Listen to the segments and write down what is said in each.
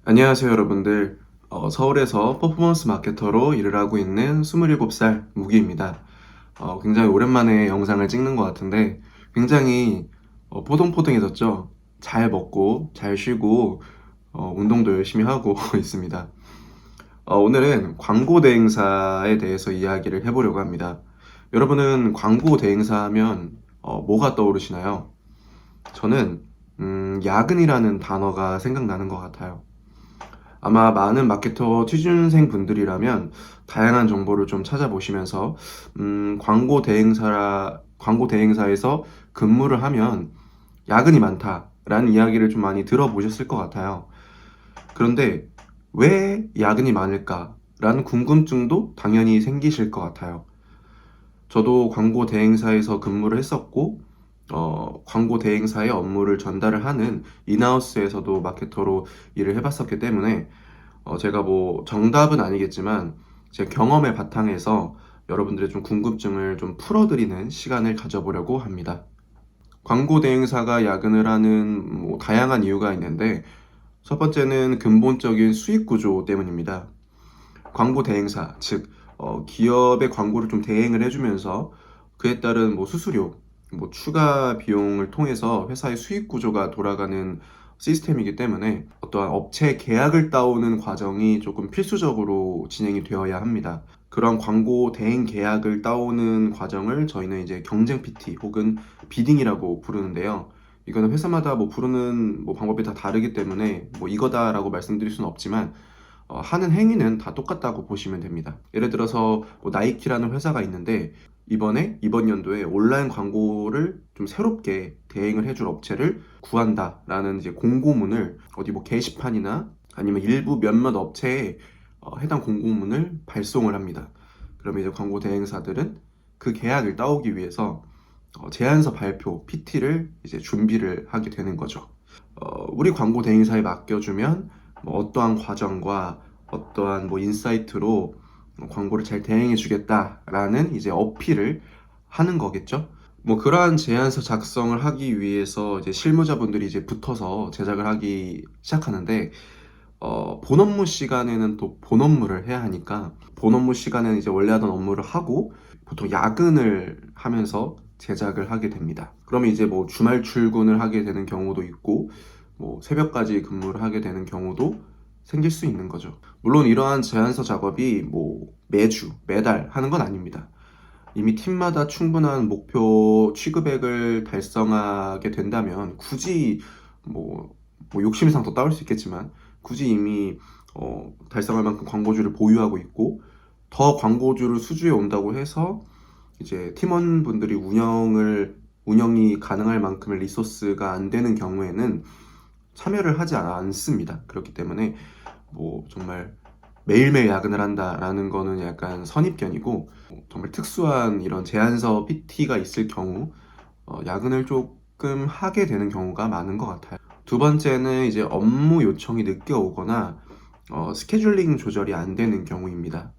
안녕하세요, 여러분들. 서울에서 퍼포먼스 마케터로 일을 하고 있는 27살 무기입니다. 굉장히 오랜만에 영상을 찍는 것 같은데 굉장히 포동포동해졌죠? 잘 먹고 잘 쉬고 운동도 열심히 하고 있습니다. 오늘은 광고 대행사에 대해서 이야기를 해보려고 합니다. 여러분은 광고 대행사 하면 뭐가 떠오르시나요? 저는 야근이라는 단어가 생각나는 것 같아요. 아마 많은 마케터 취준생 분들이라면 다양한 정보를 좀 찾아보시면서 광고 대행사에서 근무를 하면 야근이 많다라는 이야기를 좀 많이 들어보셨을 것 같아요. 그런데 왜 야근이 많을까라는 궁금증도 당연히 생기실 것 같아요. 저도 광고 대행사에서 근무를 했었고, 광고 대행사의 업무를 전달을 하는 인하우스에서도 마케터로 일을 해봤었기 때문에 제가 뭐 정답은 아니겠지만 제 경험의 바탕에서 여러분들의 좀 궁금증을 좀 풀어드리는 시간을 가져보려고 합니다. 광고 대행사가 야근을 하는 뭐 다양한 이유가 있는데 첫 번째는 근본적인 수익 구조 때문입니다. 광고 대행사, 즉 기업의 광고를 좀 대행을 해주면서 그에 따른 뭐 수수료, 뭐 추가 비용을 통해서 회사의 수익 구조가 돌아가는 시스템이기 때문에 어떠한 업체 계약을 따오는 과정이 조금 필수적으로 진행이 되어야 합니다. 그런 광고 대행 계약을 따오는 과정을 저희는 이제 경쟁 PT 혹은 비딩이라고 부르는데요. 이거는 회사마다 뭐 부르는 뭐 방법이 다 다르기 때문에 뭐 이거다라고 말씀드릴 수는 없지만 하는 행위는 다 똑같다고 보시면 됩니다. 예를 들어서 뭐 나이키라는 회사가 있는데 이번 연도에 온라인 광고를 좀 새롭게 대행을 해줄 업체를 구한다라는 이제 공고문을 어디 뭐 게시판이나 아니면 일부 몇몇 업체에 해당 공고문을 발송을 합니다. 그러면 이제 광고 대행사들은 그 계약을 따오기 위해서 제안서 발표 PT를 이제 준비를 하게 되는 거죠. 우리 광고 대행사에 맡겨주면 뭐 어떠한 과정과 어떠한 뭐 인사이트로 광고를 잘 대행해 주겠다라는 이제 어필을 하는 거겠죠. 뭐 그러한 제안서 작성을 하기 위해서 이제 실무자분들이 이제 붙어서 제작을 하기 시작하는데 본 업무 시간에는 또 본 업무를 해야 하니까 본 업무 시간에는 이제 원래 하던 업무를 하고 보통 야근을 하면서 제작을 하게 됩니다. 그러면 이제 뭐 주말 출근을 하게 되는 경우도 있고 뭐 새벽까지 근무를 하게 되는 경우도 생길 수 있는 거죠. 물론 이러한 제안서 작업이 뭐 매주, 매달 하는 건 아닙니다. 이미 팀마다 충분한 목표 취급액을 달성하게 된다면 굳이 뭐, 뭐 욕심상 더 따올 수 있겠지만 굳이 이미 달성할 만큼 광고주를 보유하고 있고 더 광고주를 수주해 온다고 해서 이제 팀원분들이 운영이 가능할 만큼의 리소스가 안 되는 경우에는 참여를 하지 않습니다. 그렇기 때문에 뭐 정말 매일매일 야근을 한다라는 거는 약간 선입견이고 정말 특수한 이런 제안서 PT가 있을 경우 야근을 조금 하게 되는 경우가 많은 것 같아요. 두 번째는 이제 업무 요청이 늦게 오거나 스케줄링 조절이 안 되는 경우입니다.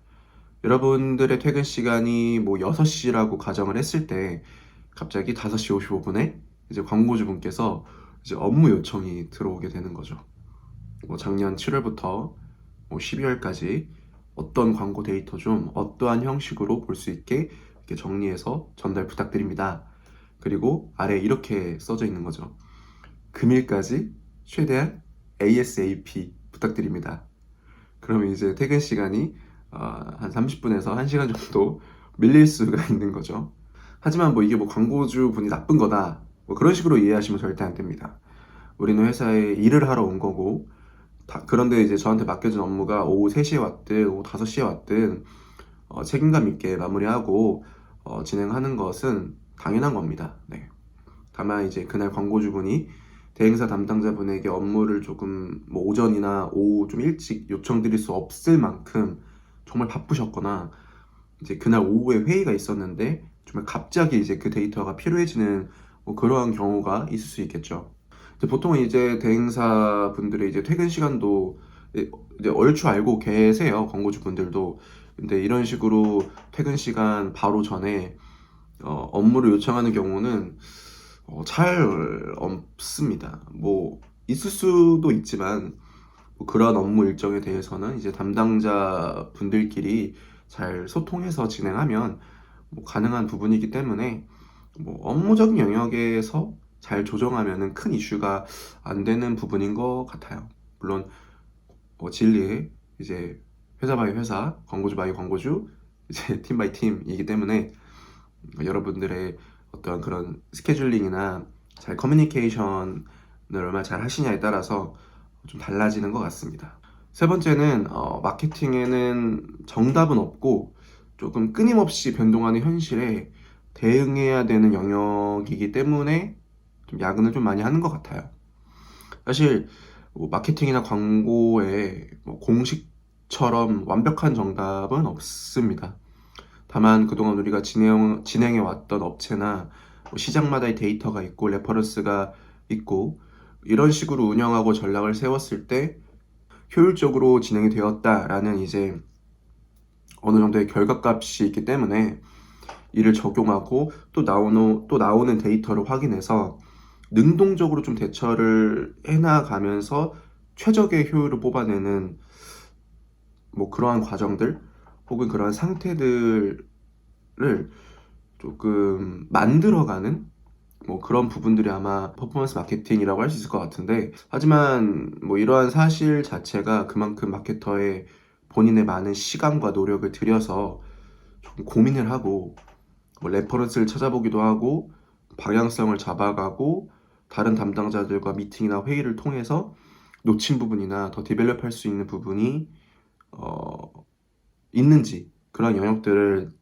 여러분들의 퇴근 시간이 뭐 6시라고 가정을 했을 때 갑자기 5시 55분에 이제 광고주분께서 이제 업무 요청이 들어오게 되는 거죠. 뭐 작년 7월부터 뭐 12월까지 어떤 광고 데이터 좀 어떠한 형식으로 볼 수 있게 이렇게 정리해서 전달 부탁드립니다. 그리고 아래 이렇게 써져 있는 거죠. 금일까지 최대한 ASAP 부탁드립니다. 그러면 이제 퇴근 시간이 한 30분에서 1시간 정도 밀릴 수가 있는 거죠. 하지만 뭐 이게 뭐 광고주 분이 나쁜 거다 뭐 그런 식으로 이해하시면 절대 안 됩니다. 우리는 회사에 일을 하러 온 거고 그런데 이제 저한테 맡겨진 업무가 오후 3시에 왔든 오후 5시에 왔든 책임감 있게 마무리하고 진행하는 것은 당연한 겁니다. 네. 다만 이제 그날 광고주분이 대행사 담당자분에게 업무를 조금 뭐 오전이나 오후 좀 일찍 요청드릴 수 없을 만큼 정말 바쁘셨거나 이제 그날 오후에 회의가 있었는데 정말 갑자기 이제 그 데이터가 필요해지는 뭐 그러한 경우가 있을 수 있겠죠. 보통은 이제 대행사 분들의 이제 퇴근 시간도 이제 얼추 알고 계세요. 광고주 분들도. 근데 이런 식으로 퇴근 시간 바로 전에 업무를 요청하는 경우는 잘 없습니다. 뭐 있을 수도 있지만 뭐 그런 업무 일정에 대해서는 이제 담당자 분들끼리 잘 소통해서 진행하면 뭐 가능한 부분이기 때문에 뭐 업무적인 영역에서 잘 조정하면은 큰 이슈가 안 되는 부분인 것 같아요. 물론 뭐 진리에 이제 회사 바이 회사, 광고주 바이 광고주, 이제 팀 바이 팀이기 때문에 여러분들의 어떤 그런 스케줄링이나 잘 커뮤니케이션을 얼마나 잘 하시냐에 따라서 좀 달라지는 것 같습니다. 세 번째는 마케팅에는 정답은 없고 조금 끊임없이 변동하는 현실에 대응해야 되는 영역이기 때문에 좀 야근을 좀 많이 하는 것 같아요. 사실 뭐 마케팅이나 광고에 뭐 공식처럼 완벽한 정답은 없습니다. 다만 그동안 우리가 진행해 왔던 업체나 뭐 시장마다의 데이터가 있고 레퍼런스가 있고 이런 식으로 운영하고 전략을 세웠을 때 효율적으로 진행이 되었다라는 이제 어느 정도의 결과값이 있기 때문에 이를 적용하고 또 나오는 데이터를 확인해서 능동적으로 좀 대처를 해나가면서 최적의 효율을 뽑아내는 뭐 그러한 과정들 혹은 그러한 상태들을 조금 만들어가는 뭐 그런 부분들이 아마 퍼포먼스 마케팅이라고 할 수 있을 것 같은데, 하지만 뭐 이러한 사실 자체가 그만큼 마케터의 본인의 많은 시간과 노력을 들여서 좀 고민을 하고 뭐 레퍼런스를 찾아보기도 하고 방향성을 잡아가고 다른 담당자들과 미팅이나 회의를 통해서 놓친 부분이나 더 디벨롭할 수 있는 부분이 있는지 그런 영역들을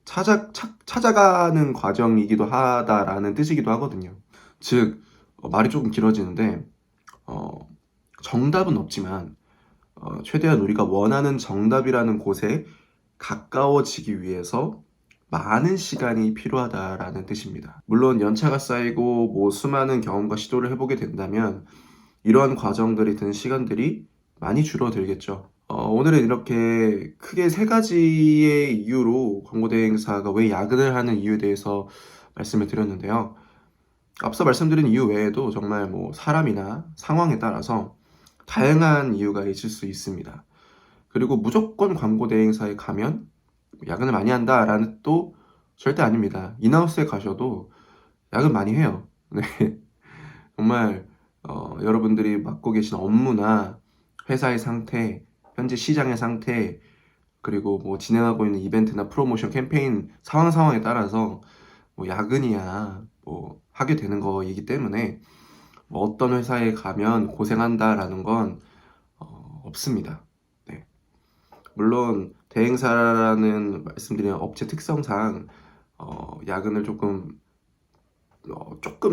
찾아가는 과정이기도 하다라는 뜻이기도 하거든요. 즉 말이 조금 길어지는데 어, 정답은 없지만 최대한 우리가 원하는 정답이라는 곳에 가까워지기 위해서 많은 시간이 필요하다라는 뜻입니다. 물론 연차가 쌓이고 뭐 수많은 경험과 시도를 해보게 된다면 이러한 과정들이 드는 시간들이 많이 줄어들겠죠. 오늘은 이렇게 크게 세 가지의 이유로 광고대행사가 왜 야근을 하는 이유에 대해서 말씀을 드렸는데요. 앞서 말씀드린 이유 외에도 정말 뭐 사람이나 상황에 따라서 다양한 이유가 있을 수 있습니다. 그리고 무조건 광고대행사에 가면 야근을 많이 한다라는 또 절대 아닙니다. 인하우스에 가셔도 야근 많이 해요. 네. 정말 여러분들이 맡고 계신 업무나 회사의 상태, 현재 시장의 상태, 그리고 뭐 진행하고 있는 이벤트나 프로모션 캠페인 상황에 따라서 뭐 야근이야 뭐 하게 되는 거이기 때문에 뭐 어떤 회사에 가면 고생한다라는 건 없습니다. 네. 물론 대행사라는 말씀드린 업체 특성상 야근을 조금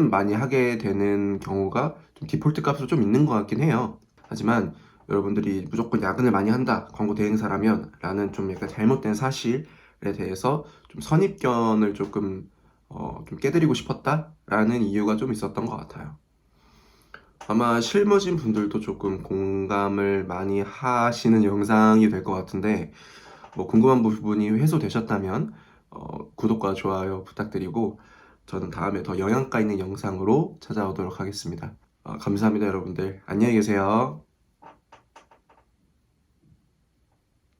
많이 하게 되는 경우가 좀 디폴트 값으로 좀 있는 것 같긴 해요. 하지만 여러분들이 무조건 야근을 많이 한다, 광고 대행사라면 라는 좀 약간 잘못된 사실에 대해서 좀 선입견을 좀 깨드리고 싶었다라는 이유가 좀 있었던 것 같아요. 아마 실무진 분들도 조금 공감을 많이 하시는 영상이 될 것 같은데, 뭐 궁금한 부분이 해소되셨다면 구독과 좋아요 부탁드리고 저는 다음에 더 영양가 있는 영상으로 찾아오도록 하겠습니다. 감사합니다, 여러분들. 안녕히 계세요.